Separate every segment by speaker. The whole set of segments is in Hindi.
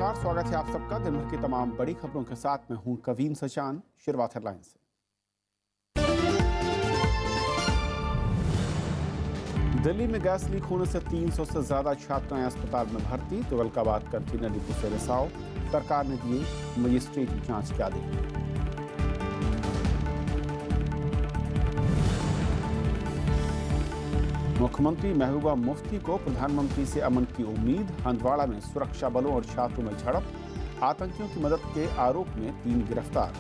Speaker 1: नमस्कार, स्वागत है आप सबका दिन भर की तमाम बड़ी खबरों के साथ। मैं हूं कवीन सचान। शुरुआत हेडलाइन से। दिल्ली में गैस लीक होने से 300 से ज्यादा छात्राएं अस्पताल में भर्ती। तुगलकाबाद कंटेनर डिपो से रिसाव, सरकार ने दिए मजिस्ट्रेटी जांच के आदेश। मुख्यमंत्री महबूबा मुफ्ती को प्रधानमंत्री से अमन की उम्मीद। हंदवाड़ा में सुरक्षा बलों और छात्रों में झड़प, आतंकियों की मदद के आरोप में 3 गिरफ्तार।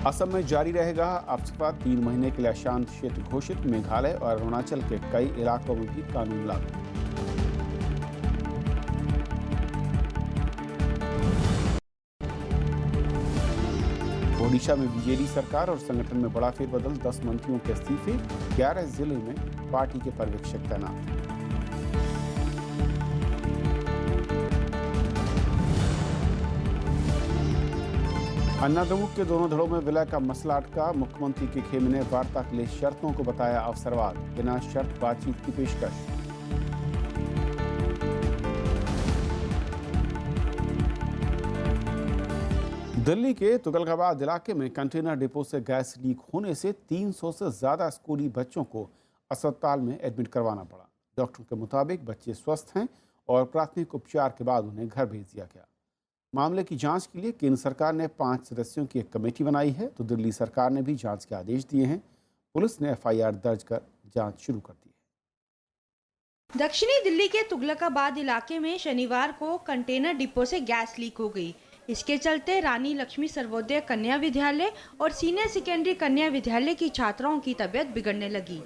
Speaker 1: असम में जारी रहेगा अफस्पा, 3 महीने के लिए अशांत क्षेत्र घोषित। मेघालय और अरुणाचल के कई इलाकों में भी कानून लागू। ओडिशा में बीजेडी सरकार और संगठन में बड़ा फेरबदल, 10 मंत्रियों के इस्तीफे, 11 जिले में पार्टी के पर्यवेक्षक तैनात। अन्नाद्रमुक के दोनों धड़ों में विलय का मसला अटका। मुख्यमंत्री के खेमे ने वार्ता के लिए शर्तों को बताया अवसरवाद, बिना शर्त बातचीत की पेशकश। दिल्ली के तुगलकाबाद इलाके में कंटेनर डिपो से गैस लीक होने से 300 से ज्यादा स्कूली बच्चों को अस्पताल में एडमिट करवाना पड़ा। डॉक्टरों के मुताबिक बच्चे स्वस्थ हैं और प्राथमिक उपचार के बाद उन्हें घर भेज दिया गया। मामले की जांच के लिए केंद्र सरकार ने 5 सदस्यों की एक कमेटी बनाई है, तो दिल्ली सरकार ने भी जांच के आदेश दिए हैं। पुलिस ने FIR दर्ज कर जांच शुरू कर दी है।
Speaker 2: दक्षिणी दिल्ली के तुगलकाबाद इलाके में शनिवार को कंटेनर डिपो से गैस लीक हो गई। इसके चलते रानी लक्ष्मी सर्वोदय कन्या विद्यालय और सीनियर सेकेंडरी कन्या विद्यालय की छात्राओं की तबीयत बिगड़ने लगी।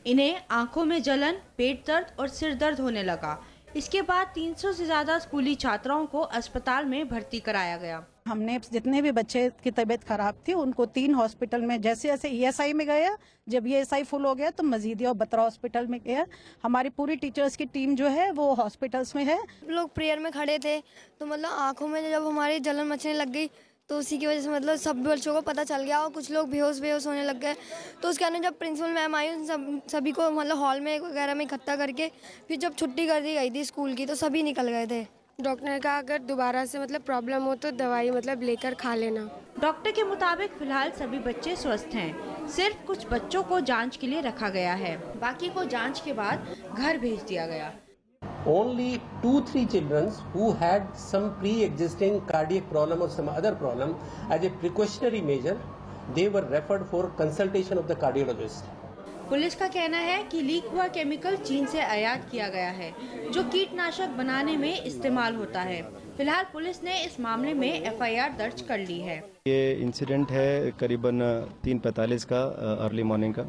Speaker 2: इन्हें आंखों में जलन, पेट दर्द और सिर दर्द होने लगा। इसके बाद 300 से ज्यादा स्कूली छात्राओं को अस्पताल में भर्ती कराया गया।
Speaker 3: हमने जितने भी बच्चे की तबीयत खराब थी उनको 3 हॉस्पिटल में, जैसे जैसे ESI में गया, जब ESI फुल हो गया तो मजीदिया और बत्रा हॉस्पिटल में गया। हमारी पूरी टीचर्स की टीम जो है वो हॉस्पिटल्स में है।
Speaker 4: लोग प्रेयर में खड़े थे तो मतलब आंखों में जब हमारी जलन मचने लग गई तो उसी की वजह से मतलब सब बच्चों को पता चल गया और कुछ लोग बेहोश होने लग गए। तो उसके बाद जब प्रिंसिपल मैम आई उन सभी को मतलब हॉल में वगैरह में इकट्ठा करके फिर जब छुट्टी कर दी गई थी स्कूल की तो सभी निकल गए थे।
Speaker 5: डॉक्टर ने कहा अगर दोबारा से मतलब प्रॉब्लम हो तो दवाई मतलब लेकर खा लेना।
Speaker 2: डॉक्टर के मुताबिक फिलहाल सभी बच्चे स्वस्थ हैं। सिर्फ कुछ बच्चों को जांच के लिए रखा गया है, बाकी को जांच के बाद घर भेज दिया गया।
Speaker 6: Only 2-3 children who had some pre-existing cardiac problem or some other problem, as a precautionary measure, they were referred for consultation of the cardiologist.
Speaker 2: Police का कहना है कि लीक हुआ केमिकल चीन से आयात किया गया है, जो कीटनाशक बनाने में इस्तेमाल होता है। फिलहाल पुलिस ने इस मामले में FIR दर्ज कर ली है।
Speaker 7: ये इंसिडेंट है करीबन 3:45 का अर्ली मॉर्निंग का,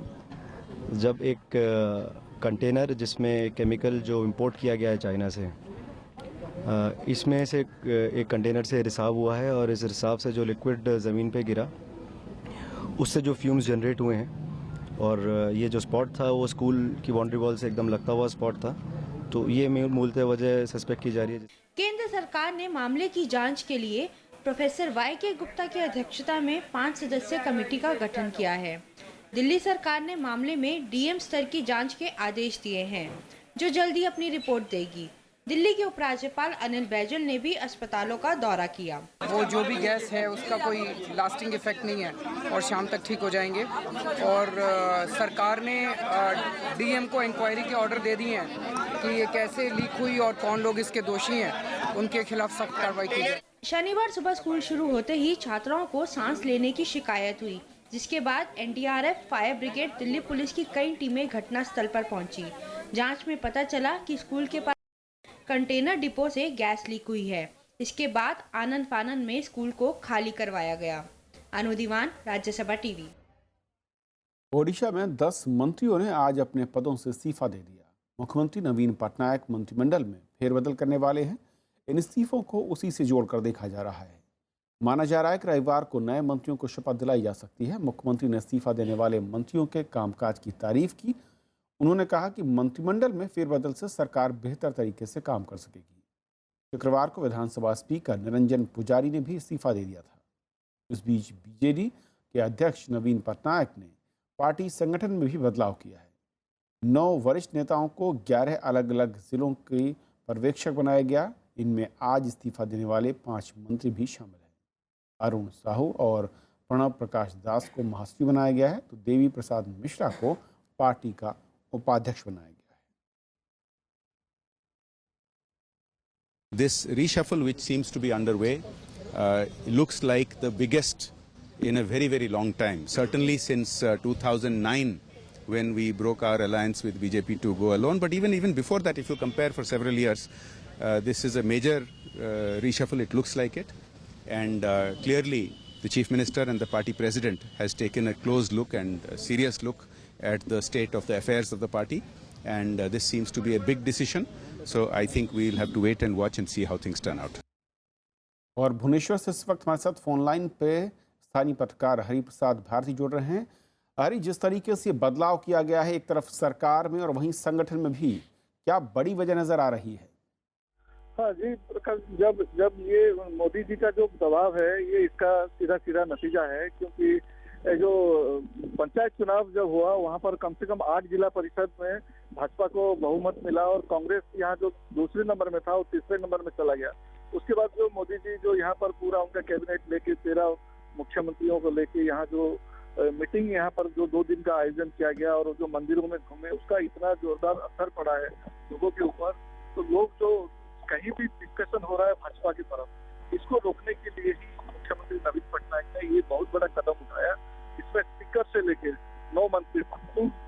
Speaker 7: जब एक कंटेनर जिसमें केमिकल जो इंपोर्ट किया गया है चाइना से, इसमें से एक कंटेनर से रिसाव हुआ है और इस रिसाव से जो लिक्विड ज़मीन पे गिरा उससे जो फ्यूम्स जनरेट हुए हैं, और ये जो स्पॉट था वो स्कूल की बाउंड्री वॉल से एकदम लगता हुआ स्पॉट था, तो ये मूलतः वजह सस्पेक्ट की जा रही है।
Speaker 2: केंद्र सरकार ने मामले की जांच के लिए प्रोफेसर YK गुप्ता की अध्यक्षता में 5 सदस्यीय कमेटी का गठन किया है। दिल्ली सरकार ने मामले में DM स्तर की जांच के आदेश दिए हैं, जो जल्दी अपनी रिपोर्ट देगी। दिल्ली के उपराज्यपाल अनिल बैजल ने भी अस्पतालों का दौरा किया।
Speaker 8: वो जो भी गैस है उसका कोई लास्टिंग इफेक्ट नहीं है और शाम तक ठीक हो जाएंगे। और सरकार ने DM को इंक्वायरी के ऑर्डर दे दिए हैं कि ये कैसे लीक हुई और कौन लोग इसके दोषी हैं, उनके खिलाफ सख्त कार्रवाई की जाए।
Speaker 2: शनिवार सुबह स्कूल शुरू होते ही छात्राओं को सांस लेने की शिकायत हुई, जिसके बाद NDRF, fire brigade, Delhi police की कई टीमें घटनास्थल पर पहुंची। जांच में पता चला कि स्कूल के पास कंटेनर डिपो से गैस लीक हुई है। इसके बाद आनंद फानंद में स्कूल को खाली करवाया गया। अनु दीवान, राज्यसभा टीवी।
Speaker 1: ओडिशा में 10 मंत्रियों ने आज अपने पदों से इस्तीफा दे दिया। मुख्यमंत्री नवीन पटनायक मंत्रिमंडल में फेरबदल करने वाले हैं। इन इस्तीफों को उसी से जोड़कर देखा जा रहा है। माना जा रहा है कि रविवार को नए मंत्रियों को शपथ दिलाई जा सकती है। मुख्यमंत्री ने इस्तीफा देने वाले मंत्रियों के कामकाज की तारीफ की। उन्होंने कहा कि मंत्रिमंडल में फेरबदल से सरकार बेहतर तरीके से काम कर सकेगी। शुक्रवार को विधानसभा स्पीकर निरंजन पुजारी ने भी इस्तीफा दे दिया था। इस बीच बीजेडी के अध्यक्ष नवीन पटनायक ने पार्टी संगठन में भी बदलाव किया है। 9 वरिष्ठ नेताओं को 11 अलग अलग जिलों के पर्यवेक्षक बनाया गया। इनमें आज इस्तीफा देने वाले 5 मंत्री भी शामिल हैं। अरुण साहू और प्रणव प्रकाश दास को महासचिव बनाया गया है, तो देवी प्रसाद मिश्रा को पार्टी का उपाध्यक्ष बनाया गया है।
Speaker 9: This reshuffle, which seems to be underway, looks like the biggest in a very, very long time. Certainly since 2009, when we broke our alliance with BJP to go alone. But even before that, if you compare for several years, this is a major reshuffle. It looks like it, and clearly, the Chief Minister and the party president has taken a close look and a serious look at the state of the affairs of the party, and this seems to be a big decision. So I think we'll have to wait and watch and see how things turn out.
Speaker 1: और भुवनेश्वर से इस वक्त हमारे साथ फोन लाइन पे स्थानीय पत्रकार हरि प्रसाद भारती जुड़ रहे हैं। हरि, जिस तरीके से बदलाव किया गया है एक तरफ सरकार में और वहीं संगठन में भी, क्या बड़ी वजह नजर आ रही है?
Speaker 10: हाँ जी प्रकाश, जब ये मोदी जी का जो दबाव है, ये इसका सीधा नतीजा है। क्योंकि जो पंचायत चुनाव जब हुआ, वहाँ पर कम से कम 8 जिला परिषद में भाजपा को बहुमत मिला और कांग्रेस यहाँ जो दूसरे नंबर में था वो तीसरे नंबर में चला गया। उसके बाद जो मोदी जी जो यहाँ पर पूरा उनका कैबिनेट लेके 13 मुख्यमंत्रियों को लेके यहाँ जो मीटिंग यहाँ पर जो 2 दिन का आयोजन किया गया और जो मंदिरों में घूमे, उसका इतना जोरदार असर पड़ा है लोगों के ऊपर। तो लोग जो कहीं भी डिस्कशन हो रहा है भाजपा की तरफ, इसको रोकने के लिए ही मुख्यमंत्री नवीन पटनायक ने ये बहुत बड़ा कदम उठाया। इसमें स्पीकर से लेके 9 मंत्री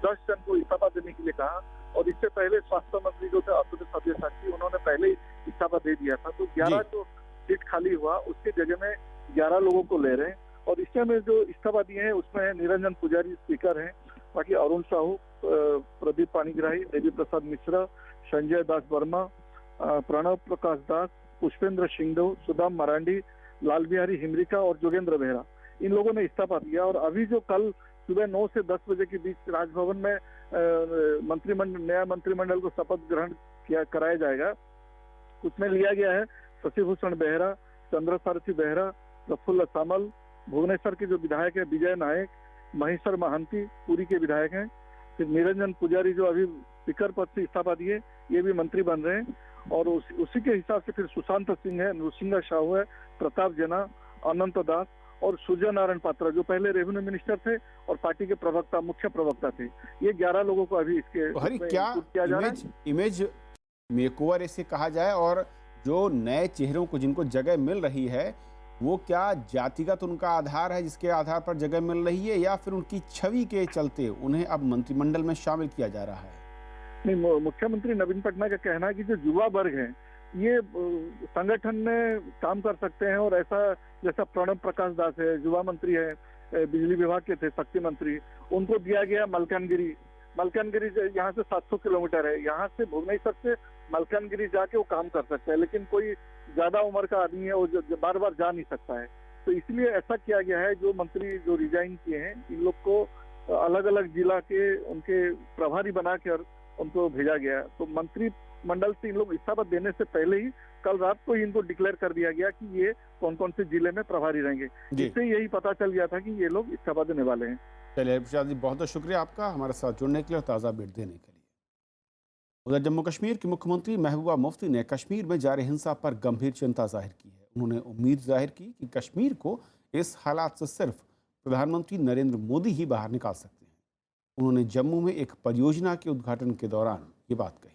Speaker 10: 10 जन को इस्तीफा देने के लिए कहा, और इससे पहले स्वास्थ्य मंत्री जो थे आशुतोष सब्यसाची, उन्होंने पहले ही इस्तीफा दे दिया था। तो 11 जो सीट खाली हुआ उसके जगह में 11 लोगों को ले रहे हैं। और इसमें में जो इस्तीफा दिए हैं उसमें निरंजन पुजारी स्पीकर हैं, बाकी अरुण साहू, प्रदीप पाणिग्राही, देवी प्रसाद मिश्रा, संजय दास वर्मा, प्रणव प्रकाश दास, पुष्पेंद्र सिंह, सुदाम मरांडी, लाल बिहारी हिमरिका और जोगेंद्र बेहरा, इन लोगों ने इस्तीफा दिया। और अभी जो कल सुबह 9 से 10 बजे के बीच राजभवन में नया मंत्रिमंडल को शपथ ग्रहण कराया जाएगा, उसमें लिया गया है शशिभूषण बेहरा, चंद्रसारथी बेहरा, प्रफुल्ल सामल, भुवनेश्वर के जो विधायक है विजय नायक, महेश्वर महांती पुरी के विधायक हैं, फिर निरंजन पुजारी जो अभी स्पीकर पद से इस्तीफा दिए, ये भी मंत्री बन रहे हैं। और उसी के हिसाब से फिर सुशांत सिंह है, नृसिंह साहू है, प्रताप जेना, अनंत दास और सूर्य नारायण पात्रा जो पहले रेवेन्यू मिनिस्टर थे और पार्टी के मुख्य प्रवक्ता थे। ये 11 लोगों को अभी इसके
Speaker 1: क्या किया जा रहा है? इमेज मेकओवर इसे कहा जाए, और जो नए चेहरों को जिनको जगह मिल रही है, वो क्या जातिगत उनका आधार है जिसके आधार पर जगह मिल रही है, या फिर उनकी छवि के चलते उन्हें अब मंत्रिमंडल में शामिल किया जा रहा है?
Speaker 10: नहीं, मुख्यमंत्री नवीन पटनायक का कहना है कि जो युवा वर्ग है ये संगठन में काम कर सकते हैं। और ऐसा जैसा प्रणव प्रकाश दास है, युवा मंत्री है, बिजली विभाग के थे, शक्ति मंत्री, उनको दिया गया मलकानगिरी यहाँ से 700 किलोमीटर है, यहाँ से भुवनेश्वर से मलकानगिरी जाके वो काम कर सकता है। लेकिन कोई ज्यादा उम्र का आदमी है वो जो बार बार जा नहीं सकता है, तो इसलिए ऐसा किया गया है। जो मंत्री जो रिजाइन किए हैं, इन लोग को अलग अलग जिला के उनके प्रभारी बनाकर उनको भेजा गया। तो मंत्रिमंडल से इन लोग इस्तीफा देने से पहले ही कल रात को ही इनको डिक्लेयर कर दिया गया कि ये कौन कौन से जिले में प्रभारी रहेंगे। इससे यही पता चल गया था कि ये लोग इस्तीफा देने वाले हैं।
Speaker 1: चलिए प्रसाद जी, बहुत बहुत शुक्रिया आपका हमारे साथ जुड़ने के लिए और ताज़ा अपडेट देने के लिए। उधर जम्मू कश्मीर की मुख्यमंत्री महबूबा मुफ्ती ने कश्मीर में जारी हिंसा पर गंभीर चिंता जाहिर की है। उन्होंने उम्मीद जाहिर की कि कश्मीर को इस हालात से सिर्फ प्रधानमंत्री नरेंद्र मोदी ही बाहर निकाल सकते हैं। उन्होंने जम्मू में एक परियोजना के उद्घाटन के दौरान ये बात कही।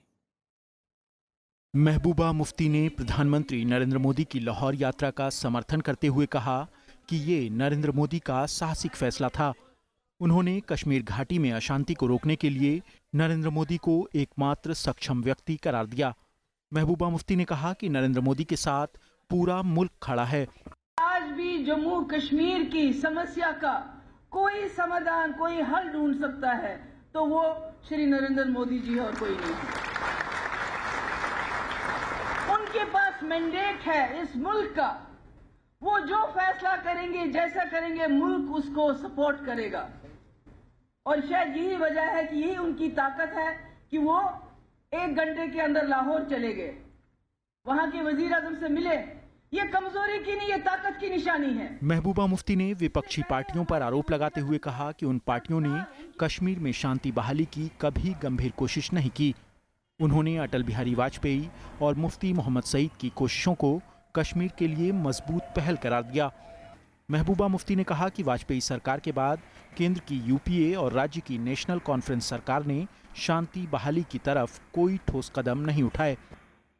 Speaker 11: महबूबा मुफ्ती ने प्रधानमंत्री नरेंद्र मोदी की लाहौर यात्रा का समर्थन करते हुए कहा कि ये नरेंद्र मोदी का साहसिक फैसला था। उन्होंने कश्मीर घाटी में अशांति को रोकने के लिए नरेंद्र मोदी को एकमात्र सक्षम व्यक्ति करार दिया। महबूबा मुफ्ती ने कहा कि नरेंद्र मोदी के साथ पूरा मुल्क खड़ा है।
Speaker 12: आज भी जम्मू कश्मीर की समस्या का कोई समाधान, कोई हल ढूंढ सकता है तो वो श्री नरेंद्र मोदी जी और कोई नहीं। उनके पास मैंडेट है इस मुल्क का, वो जो फैसला करेंगे, जैसा करेंगे, मुल्क उसको सपोर्ट करेगा। और शायद यही वजह है कि यही उनकी ताकत है कि वो 1 घंटे के अंदर लाहौर चले गए, वहां के वजीर आजम से मिले, ये कमजोरी की नहीं, ये ताकत की निशानी है।
Speaker 11: महबूबा मुफ्ती ने विपक्षी पार्टियों पर आरोप लगाते हुए कहा कि उन पार्टियों ने कश्मीर में शांति बहाली की कभी गंभीर कोशिश नहीं की। उन्होंने अटल बिहारी वाजपेयी और मुफ्ती मोहम्मद सईद की कोशिशों को कश्मीर के लिए मजबूत पहल करार दिया। महबूबा मुफ्ती ने कहा कि वाजपेयी सरकार के बाद केंद्र की यूपीए और राज्य की नेशनल कॉन्फ्रेंस सरकार ने शांति बहाली की तरफ कोई ठोस कदम नहीं उठाए।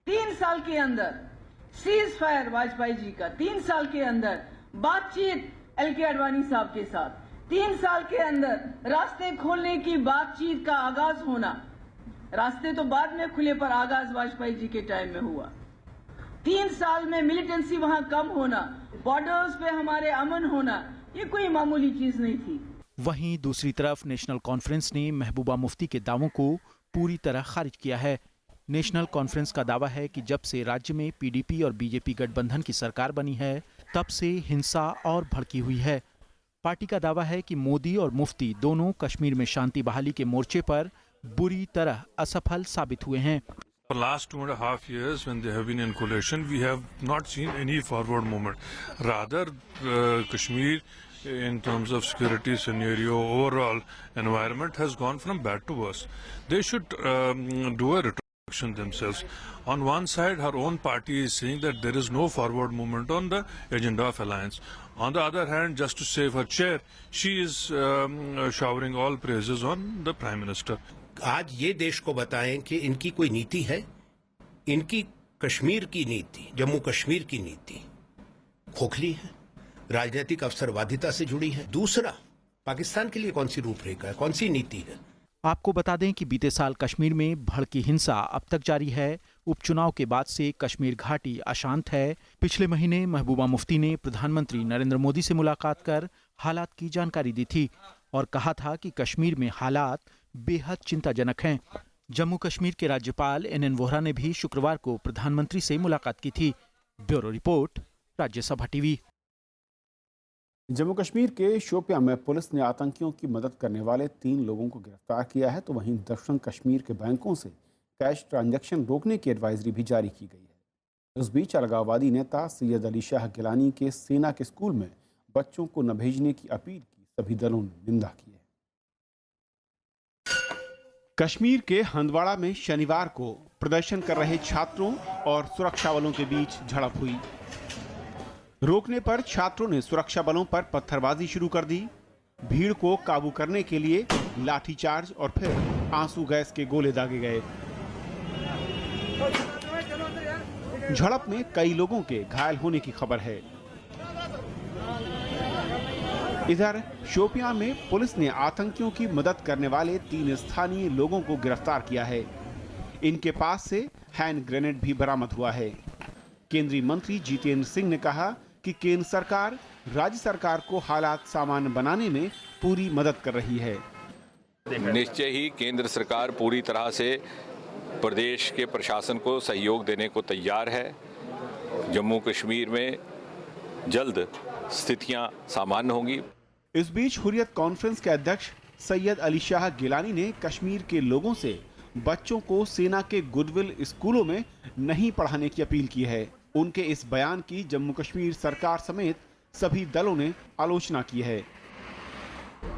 Speaker 12: 3 साल के अंदर सीज फायर वाजपेयी जी का, 3 साल के अंदर बातचीत LK आडवाणी साहब के साथ, 3 साल के अंदर रास्ते खोलने की बातचीत का आगाज होना। रास्ते तो बाद में खुले पर आगाज वाजपेयी जी के टाइम में हुआ। 3 साल में मिलिटेंसी वहां कम होना, बॉर्डर्स पे हमारे अमन होना, ये कोई मामूली चीज नहीं थी।
Speaker 11: वहीं दूसरी तरफ नेशनल कॉन्फ्रेंस ने महबूबा मुफ्ती के दावों को पूरी तरह खारिज किया है। नेशनल कॉन्फ्रेंस का दावा है कि जब से राज्य में PDP और BJP गठबंधन की सरकार बनी है, तब से हिंसा और भड़की हुई है। पार्टी का दावा है कि मोदी और मुफ्ती दोनों कश्मीर में शांति बहाली के मोर्चे पर बुरी तरह असफल साबित हुए हैं।
Speaker 13: For last 2.5 years, when they have been in coalition, we have not seen any forward movement. Rather, Kashmir, in terms of security scenario, overall environment has gone from bad to worse. They should do a retrospect themselves. On one side, her own party is saying that there is no forward movement on the agenda of alliance. On the other hand, just to save her chair, she is showering all praises on the Prime Minister.
Speaker 14: आज ये देश को बताएं कि इनकी कोई नीति है। इनकी कश्मीर की नीति, जम्मू कश्मीर की नीति खोखली है, राजनीतिक अवसरवादिता से जुड़ी है। दूसरा, पाकिस्तान के लिए कौन सी रूपरेखा है, कौन सी नीति है।
Speaker 11: आपको बता दें कि बीते साल कश्मीर में भड़की हिंसा अब तक जारी है। उपचुनाव के बाद से कश्मीर घाटी अशांत है। पिछले महीने महबूबा मुफ्ती ने प्रधानमंत्री नरेंद्र मोदी से मुलाकात कर हालात की जानकारी दी थी और कहा था कि कश्मीर में हालात बेहद चिंताजनक हैं। जम्मू कश्मीर के राज्यपाल NN वोहरा ने भी शुक्रवार को प्रधानमंत्री से मुलाकात की थी। Bureau report, Rajya Sabha TV.
Speaker 1: Jammu Kashmir के शोपियां में पुलिस ने आतंकियों की मदद करने वाले 3 लोगों को गिरफ्तार किया है, तो वहीं दक्षिण कश्मीर के बैंकों से कैश ट्रांजैक्शन रोकने की एडवाइजरी भी जारी की गई है। इस बीच अलगाववादी नेता सैयद अली शाह गिलानी के सेना के स्कूल में बच्चों को न भेजने की अपील की सभी दलों ने निंदा की है। कश्मीर के हंदवाड़ा में शनिवार को प्रदर्शन कर रहे छात्रों और सुरक्षा बलों के बीच झड़प हुई। रोकने पर छात्रों ने सुरक्षा बलों पर पत्थरबाजी शुरू कर दी। भीड़ को काबू करने के लिए लाठीचार्ज और फिर आंसू गैस के गोले दागे गए। झड़प में कई लोगों के घायल होने की खबर है। इधर शोपियां में पुलिस ने आतंकियों की मदद करने वाले 3 स्थानीय लोगों को गिरफ्तार किया है। इनके पास से हैंड ग्रेनेड भी बरामद हुआ है। केंद्रीय मंत्री जितेंद्र सिंह ने कहा कि केंद्र सरकार राज्य सरकार को हालात सामान्य बनाने में पूरी मदद कर रही है।
Speaker 15: निश्चय ही केंद्र सरकार पूरी तरह से प्रदेश के प्रशासन को सहयोग देने को तैयार है। जम्मू कश्मीर में जल्द स्थितियां सामान्य होंगी।
Speaker 1: इस बीच हुर्रियत कॉन्फ्रेंस के अध्यक्ष सैयद अली शाह गिलानी ने कश्मीर के लोगों से बच्चों को सेना के गुडविल स्कूलों में नहीं पढ़ाने की अपील की है। उनके इस बयान की जम्मू कश्मीर सरकार समेत सभी दलों ने आलोचना की है।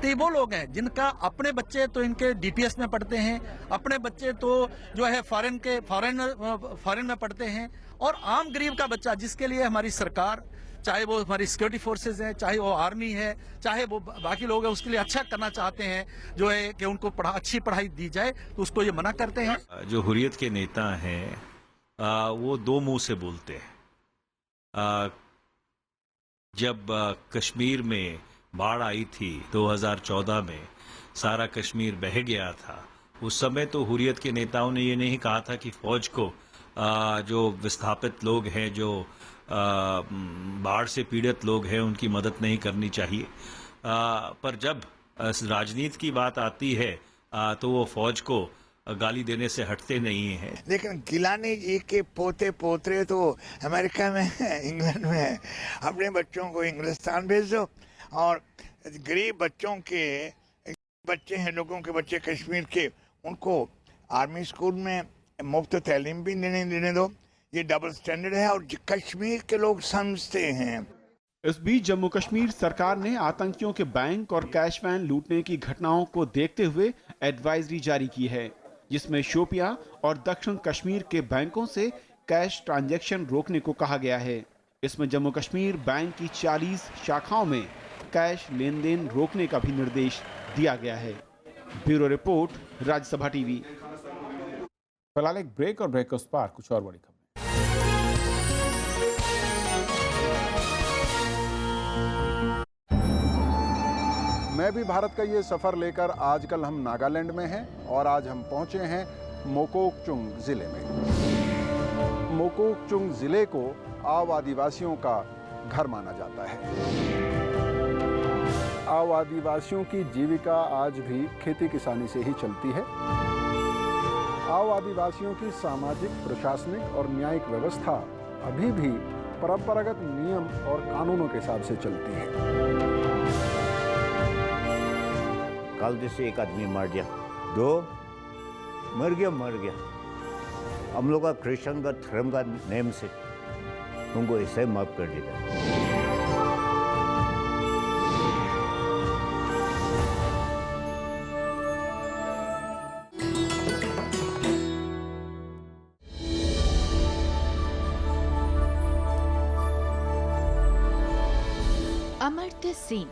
Speaker 16: तो वो लोग हैं जिनका अपने बच्चे तो इनके DPS में पढ़ते हैं, अपने बच्चे तो जो है फॉरेन में पढ़ते हैं, और आम गरीब का बच्चा जिसके लिए हमारी सरकार, चाहे वो हमारी सिक्योरिटी फोर्सेज हैं, चाहे वो आर्मी है, चाहे वो बाकी लोग हैं, उसके लिए अच्छा करना चाहते हैं, जो है कि उनको अच्छी पढ़ाई दी जाए, तो उसको ये मना करते हैं।
Speaker 17: जो हुर्रियत के नेता हैं वो 2 मुंह से बोलते हैं। जब कश्मीर में बाढ़ आई थी 2014 में, सारा कश्मीर बह गया था, उस समय तो हुर्रियत के नेताओं ने ये नहीं कहा था कि फौज को जो विस्थापित लोग हैं, जो बाढ़ से पीड़ित लोग हैं, उनकी मदद नहीं करनी चाहिए। पर जब राजनीति की बात आती है तो वो फौज को गाली देने से हटते नहीं हैं।
Speaker 18: लेकिन गिलानी जी के पोते पोतरे तो अमेरिका में हैं, इंग्लैंड में हैं। अपने बच्चों को इंग्लिस्तान भेज दो, और गरीब बच्चों के बच्चे हैं, लोगों के बच्चे कश्मीर के, उनको आर्मी स्कूल में मुफ्त तालीम भी देने दो। ये डबल स्टैंडर्ड है और कश्मीर के लोग समझते हैं।
Speaker 1: इस बीच जम्मू कश्मीर सरकार ने आतंकियों के बैंक और कैश वैन लूटने की घटनाओं को देखते हुए एडवाइजरी जारी की है, जिसमें शोपियां और दक्षिण कश्मीर के बैंकों से कैश ट्रांजैक्शन रोकने को कहा गया है। इसमें जम्मू कश्मीर बैंक की 40 शाखाओं में कैश लेन देन रोकने का भी निर्देश दिया गया है। Bureau report, Rajya Sabha TV. फिलहाल एक ब्रेक और ब्रेक के उस पार कुछ और बड़ी खबर।
Speaker 19: मैं भी भारत का ये सफ़र लेकर आजकल हम नागालैंड में हैं और आज हम पहुंचे हैं मोकोकचुंग ज़िले में। मोकोकचुंग ज़िले को आओ आदिवासियों का घर माना जाता है। आओ आदिवासियों की जीविका आज भी खेती किसानी से ही चलती है। आओ आदिवासियों की सामाजिक, प्रशासनिक और न्यायिक व्यवस्था अभी भी परंपरागत नियम और कानूनों के हिसाब से चलती है।
Speaker 20: कल जैसे एक आदमी मर गया, दो मर गया। हम लोग का क्रिश्चियन का धर्म का नेम से उनको ऐसे माफ कर देगा।
Speaker 21: अमर्त्य सेन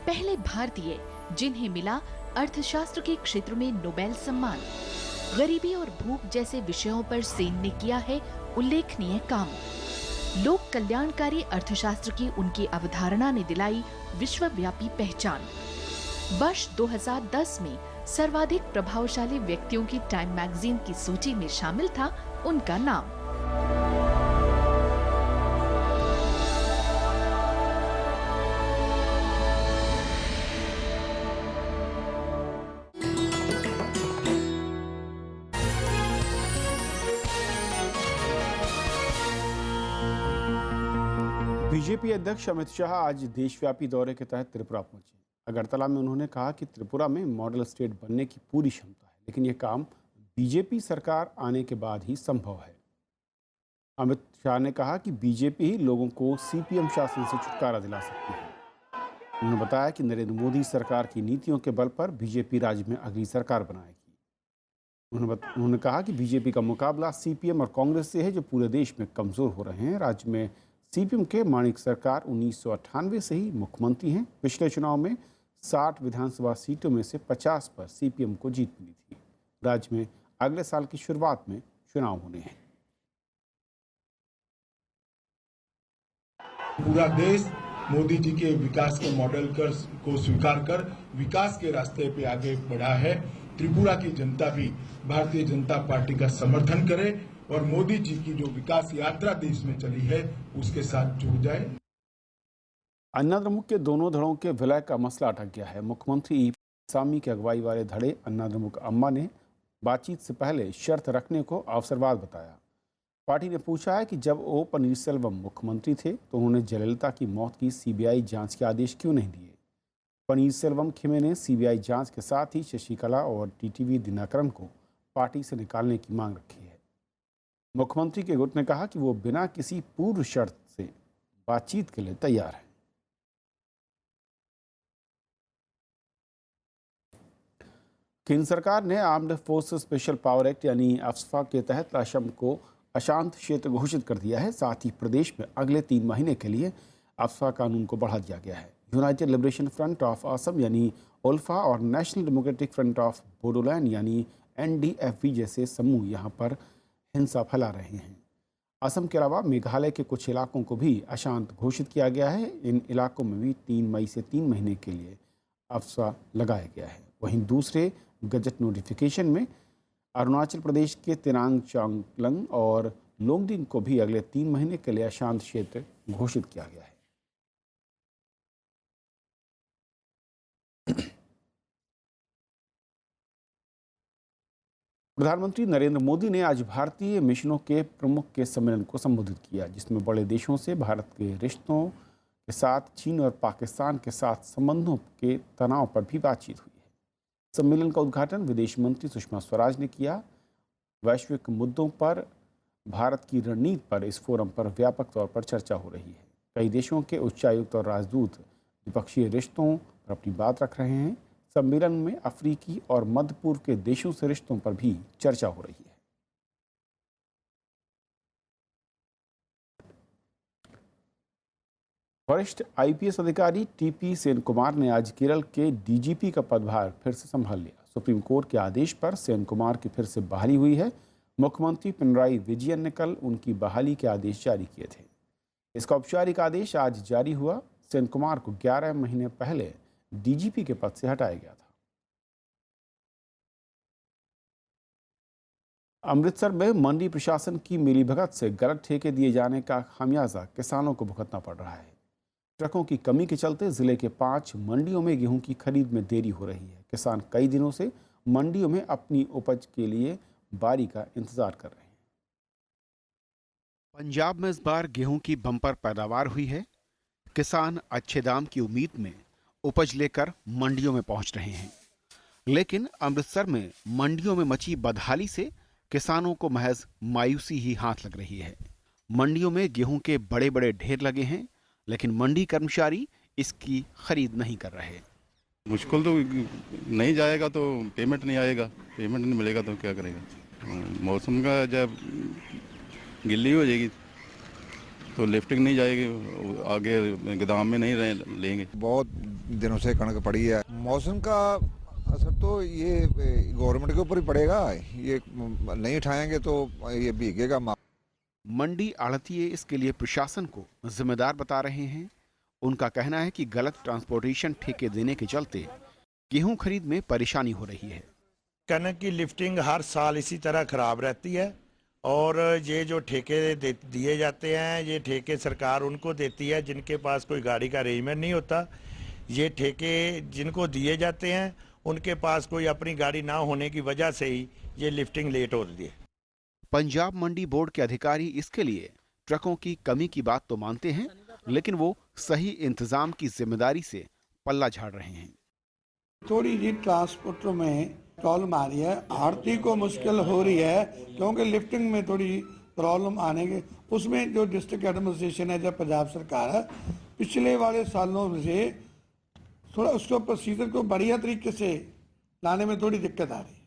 Speaker 21: पहले भारतीय जिन्हें मिला अर्थशास्त्र के क्षेत्र में नोबेल सम्मान। गरीबी और भूख जैसे विषयों पर सेन ने किया है उल्लेखनीय काम। लोक कल्याणकारी अर्थशास्त्र की उनकी अवधारणा ने दिलाई विश्वव्यापी पहचान। वर्ष 2010 में सर्वाधिक प्रभावशाली व्यक्तियों की टाइम मैगजीन की सूची में शामिल था उनका नाम।
Speaker 1: बीजेपी अध्यक्ष अमित शाह आज देशव्यापी दौरे के तहत त्रिपुरा पहुंचे। अगरतला में उन्होंने कहा कि त्रिपुरा में मॉडल स्टेट बनने की पूरी क्षमता है, लेकिन यह काम बीजेपी सरकार आने के बाद ही संभव है। अमित शाह ने कहा कि बीजेपी ही लोगों को सीपीएम शासन से छुटकारा दिला सकती है। उन्होंने बताया कि नरेंद्र मोदी सरकार की नीतियों के बल पर बीजेपी राज्य में अगली सरकार बनाएगी। उन्होंने कहा कि बीजेपी का मुकाबला सीपीएम और कांग्रेस से है, जो पूरे देश में कमजोर हो रहे हैं। राज्य में सीपीएम के माणिक सरकार 1998 से ही मुख्यमंत्री हैं। पिछले चुनाव में 60 विधानसभा सीटों में से 50 पर सीपीएम को जीत मिली थी। राज्य में अगले साल की शुरुआत में चुनाव होने हैं।
Speaker 22: पूरा देश मोदी जी के विकास के मॉडल को स्वीकार कर विकास के रास्ते पे आगे बढ़ा है। त्रिपुरा की जनता भी भारतीय जनता पार्टी का समर्थन करे और मोदी जी की जो विकास यात्रा देश में चली है उसके साथ जुड़ जाए।
Speaker 1: अन्नाद्रमुक के दोनों धड़ों के विलय का मसला अटक गया है। मुख्यमंत्री ई सामी की अगुवाई वाले धड़े अन्नाद्रमुक अम्मा ने बातचीत से पहले शर्त रखने को अवसरवाद बताया। पार्टी ने पूछा है कि जब ओ पनीरसेल्वम मुख्यमंत्री थे तो उन्होंने जयललिता की मौत की सीबीआई जांच के आदेश क्यों नहीं दिए। पनीरसेल्वम खिमे ने सीबीआई जांच के साथ ही शशिकला और टीटीवी दिनाकरन को पार्टी से निकालने की मांग रखी है। मुख्यमंत्री के गुट ने कहा कि वो बिना किसी पूर्व शर्त से बातचीत के लिए तैयार है। केंद्र सरकार ने armed forces special power act यानी अफ्स्पा के तहत असम को अशांत क्षेत्र घोषित कर दिया है। साथ ही प्रदेश में अगले 3 महीने के लिए अफ्स्पा कानून को बढ़ा दिया गया है। United liberation front of Assam यानी उल्फा और national democratic front of Bodoland यानी एनडीएफबी जैसे समूह यहां पर हिंसा फैला रहे हैं। असम के अलावा मेघालय के कुछ इलाकों को भी अशांत घोषित किया गया है। इन इलाकों में भी 3 मई से 3 महीने के लिए अफ्स्पा लगाया गया है। वहीं दूसरे गजट नोटिफिकेशन में अरुणाचल प्रदेश के तिरांग चांगलंग और लोंगडिंग को भी अगले 3 महीने के लिए अशांत क्षेत्र घोषित किया गया है। प्रधानमंत्री नरेंद्र मोदी ने आज भारतीय मिशनों के प्रमुख के सम्मेलन को संबोधित किया, जिसमें बड़े देशों से भारत के रिश्तों के साथ चीन और पाकिस्तान के साथ संबंधों के तनाव पर भी बातचीत हुई है। सम्मेलन का उद्घाटन विदेश मंत्री सुषमा स्वराज ने किया। वैश्विक मुद्दों पर भारत की रणनीति पर इस फोरम पर व्यापक तौर पर चर्चा हो रही है। कई देशों के उच्चायुक्त और राजदूत द्विपक्षीय रिश्तों पर अपनी बात रख रहे हैं। सम्मेलन में अफ्रीकी और मध्य पूर्व के देशों से रिश्तों पर भी चर्चा हो रही है। वरिष्ठ आईपीएस अधिकारी टीपी सेन कुमार ने आज केरल के डीजीपी का पदभार फिर से संभाल लिया। सुप्रीम कोर्ट के आदेश पर सेन कुमार की फिर से बहाली हुई है। मुख्यमंत्री पिनराई विजयन ने कल उनकी बहाली के आदेश जारी किए थे। इसका औपचारिक आदेश आज जारी हुआ। सेन कुमार को 11 महीने पहले डीजीपी के पद से हटाया गया था। अमृतसर में मंडी प्रशासन की मिलीभगत से गलत ठेके दिए जाने का खामियाजा किसानों को भुगतना पड़ रहा है। ट्रकों की कमी के चलते जिले के 5 मंडियों में गेहूं की खरीद में देरी हो रही है। किसान कई दिनों से मंडियों में अपनी उपज के लिए बारी का इंतजार कर रहे हैं। पंजाब में इस बार गेहूं की बम्पर पैदावार हुई है। किसान अच्छे दाम की उम्मीद में उपज लेकर मंडियों में पहुंच रहे हैं, लेकिन अमृतसर में मंडियों में मची बदहाली से किसानों को महज मायूसी ही हाथ लग रही है। मंडियों में गेहूं के बड़े बड़े ढेर लगे हैं, लेकिन मंडी कर्मचारी इसकी खरीद नहीं कर रहे।
Speaker 3: मुश्किल तो नहीं जाएगा तो पेमेंट नहीं आएगा, पेमेंट नहीं मिलेगा तो क्या करेगा। मौसम का जब गिल्ली हो जाएगी तो लिफ्टिंग नहीं जाएगी, आगे गोदाम में नहीं लेंगे।
Speaker 4: बहुत दिनों से कणक पड़ी है। मौसम का असर तो ये गवर्नमेंट के ऊपर ही पड़ेगा। ये नहीं उठाएंगे तो ये भीगेगा।
Speaker 1: मंडी आढ़तिये इसके लिए प्रशासन को जिम्मेदार बता रहे हैं। उनका कहना है कि गलत ट्रांसपोर्टेशन ठेके देने के चलते गेहूं खरीद में परेशानी हो रही है।
Speaker 23: कनक की लिफ्टिंग हर साल इसी तरह खराब रहती है और ये जो ठेके दिए जाते हैं, ये ठेके सरकार उनको देती है जिनके पास कोई गाड़ी का अरेंजमेंट नहीं होता। ये ठेके जिनको दिए जाते हैं उनके पास कोई अपनी गाड़ी ना होने की वजह से ही ये लिफ्टिंग लेट होती है।
Speaker 1: पंजाब मंडी बोर्ड के अधिकारी इसके लिए ट्रकों की कमी की बात तो मानते हैं, लेकिन वो सही इंतजाम की जिम्मेदारी से पल्ला झाड़ रहे हैं।
Speaker 24: थोड़ी जी ट्रांसपोर्टरों में प्रॉब्लम आ रही है, आढ़ती को मुश्किल हो रही है क्योंकि लिफ्टिंग में थोड़ी प्रॉब्लम आने के उसमें जो डिस्ट्रिक्ट एडमिनिस्ट्रेशन है, जब पंजाब सरकार है, पिछले वाले सालों से थोड़ा उसको प्रोसीजर को बढ़िया तरीके से लाने में थोड़ी दिक्कत आ रही है।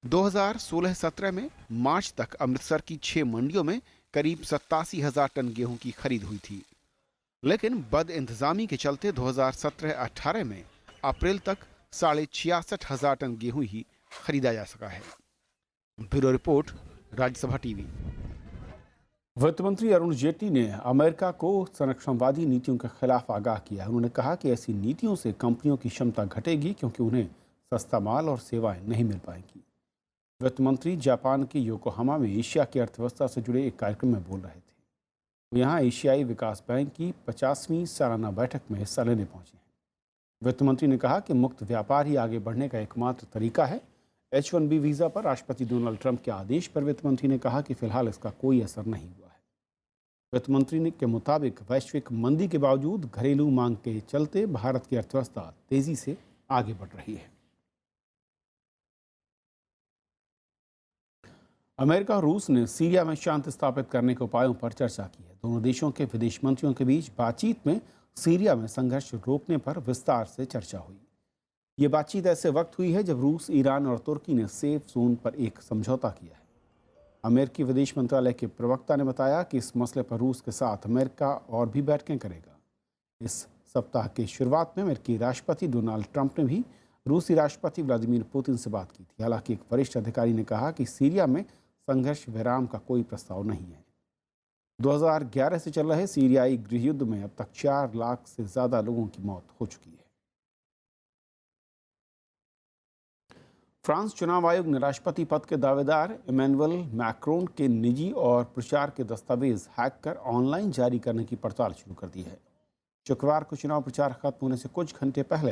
Speaker 1: 2016-17 में मार्च तक अमृतसर की 6 मंडियों में करीब 87,000 टन गेहूं की खरीद हुई थी, लेकिन बद इंतजामी के चलते 2017-18 में अप्रैल तक 66,500 टन गेहूं ही खरीदा जा सका है। Bureau report, Rajya Sabha TV. वित्त मंत्री अरुण जेटली ने अमेरिका को संरक्षणवादी नीतियों के खिलाफ आगाह किया। उन्होंने कहा कि ऐसी नीतियों से कंपनियों की क्षमता घटेगी क्योंकि उन्हें सस्ता माल और सेवाएं नहीं मिल पाएंगी। वित्त मंत्री जापान के योकोहामा में एशिया की अर्थव्यवस्था से जुड़े एक कार्यक्रम में बोल रहे थे। यहाँ एशियाई विकास बैंक की 50वीं सालाना बैठक में हिस्सा लेने पहुंचे हैं। वित्त मंत्री ने कहा कि मुक्त व्यापार ही आगे बढ़ने का एकमात्र तरीका है। H-1B वीज़ा पर राष्ट्रपति डोनाल्ड ट्रंप के आदेश पर वित्त मंत्री ने कहा कि फिलहाल इसका कोई असर नहीं हुआ है। वित्त मंत्री के मुताबिक वैश्विक मंदी के बावजूद घरेलू मांग के चलते भारत की अर्थव्यवस्था तेजी से आगे बढ़ रही है। अमेरिका और रूस ने सीरिया में शांति स्थापित करने के उपायों पर चर्चा की है। दोनों देशों के विदेश मंत्रियों के बीच बातचीत में सीरिया में संघर्ष रोकने पर विस्तार से चर्चा हुई। ये बातचीत ऐसे वक्त हुई है जब रूस, ईरान और तुर्की ने सेफ जोन पर एक समझौता किया है। अमेरिकी विदेश मंत्रालय के प्रवक्ता ने बताया कि इस मसले पर रूस के साथ अमेरिका और भी बैठकें करेगा। इस सप्ताह की शुरुआत में अमेरिकी राष्ट्रपति डोनाल्ड ट्रंप ने भी रूसी राष्ट्रपति व्लादिमीर पुतिन से बात की थी। हालांकि एक वरिष्ठ अधिकारी ने कहा कि सीरिया में संघर्ष विराम का कोई प्रस्ताव नहीं है। 2011 से चल रहे सीरियाई गृहयुद्ध में अब तक 4 लाख से ज्यादा लोगों की मौत हो चुकी है। फ्रांस चुनाव आयोग ने राष्ट्रपति पद के दावेदार इमैनुअल मैक्रोन के निजी और प्रचार के दस्तावेज हैक कर ऑनलाइन जारी करने की पड़ताल शुरू कर दी है। शुक्रवार को चुनाव प्रचार खत्म होने से कुछ घंटे पहले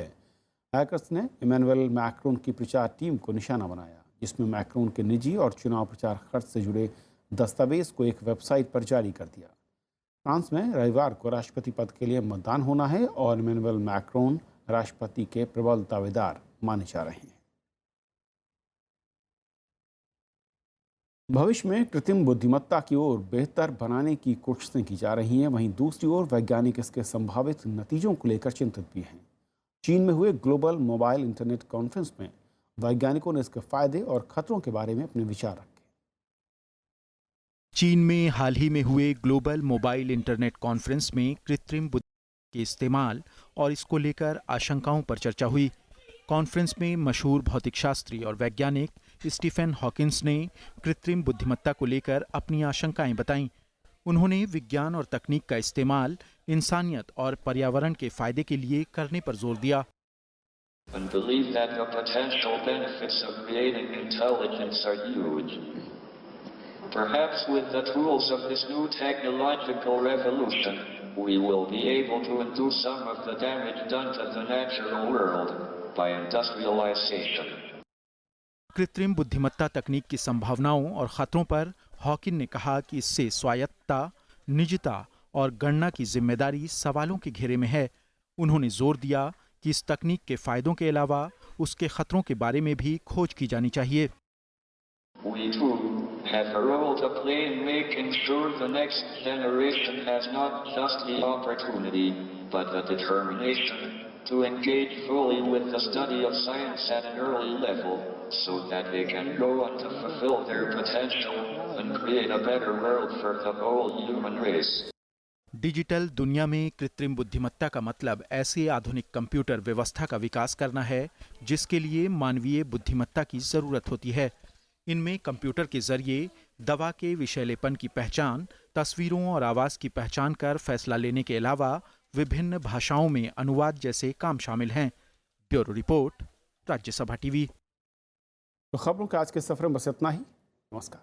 Speaker 1: हैकर्स ने इमैनुअल मैक्रोन की प्रचार टीम को निशाना बनाया, जिसमें मैक्रोन के निजी और चुनाव प्रचार खर्च से जुड़े दस्तावेज को एक वेबसाइट पर जारी कर दिया। फ्रांस में रविवार को राष्ट्रपति पद के लिए मतदान होना है और इमैनुअल मैक्रोन राष्ट्रपति के प्रबल दावेदार माने जा रहे हैं। भविष्य में कृत्रिम बुद्धिमत्ता की ओर बेहतर बनाने की कोशिशें की जा रही हैं। वहीं दूसरी ओर वैज्ञानिक इसके संभावित नतीजों को लेकर चिंतित भी हैं। चीन में हुए ग्लोबल मोबाइल इंटरनेट कॉन्फ्रेंस में वैज्ञानिकों ने इसके फायदे और खतरों के बारे में अपने विचार रखे।
Speaker 11: चीन में हाल ही में हुए ग्लोबल मोबाइल इंटरनेट कॉन्फ्रेंस में कृत्रिम बुद्धिमत्ता के इस्तेमाल और इसको लेकर आशंकाओं पर चर्चा हुई। कॉन्फ्रेंस में मशहूर भौतिक शास्त्री और वैज्ञानिक स्टीफन हॉकिंस ने कृत्रिम बुद्धिमत्ता को लेकर अपनी आशंकाएं बताईं। उन्होंने विज्ञान और तकनीक का इस्तेमाल इंसानियत और पर्यावरण के फायदे के लिए करने पर जोर दिया।
Speaker 5: And believe that the potential benefits of creating intelligence are huge. Perhaps with the tools of this new technological revolution, we will be able to undo some of the damage done to the natural world by industrialization.
Speaker 11: कृत्रिम बुद्धिमत्ता तकनीक की संभावनाओं और खतरों पर हॉकिन ने कहा कि इससे स्वायत्तता, निजता और गणना की जिम्मेदारी सवालों के घेरे में है। उन्होंने जोर दिया कि इस तकनीक के फायदों के अलावा उसके खतरों के बारे में भी खोज की जानी चाहिए।
Speaker 5: We too have a role to play in making sure the next generation has not just the opportunity, but the determination to engage fully with the study of science at an early level, so that they can go on to fulfill their potential and create a better world for the whole human race.
Speaker 11: Digital दुनिया में कृत्रिम बुद्धिमत्ता का मतलब ऐसे आधुनिक कंप्यूटर व्यवस्था का विकास करना है जिसके लिए मानवीय बुद्धिमत्ता की जरूरत होती है। इनमें कंप्यूटर के जरिए दवा के विषैलेपन की पहचान, तस्वीरों और आवाज की पहचान कर फैसला लेने के अलावा विभिन्न भाषाओं में अनुवाद जैसे काम शामिल हैं। Bureau report, Rajya Sabha TV.
Speaker 1: तो खबरों के आज के सफर में बस इतना ही। नमस्कार।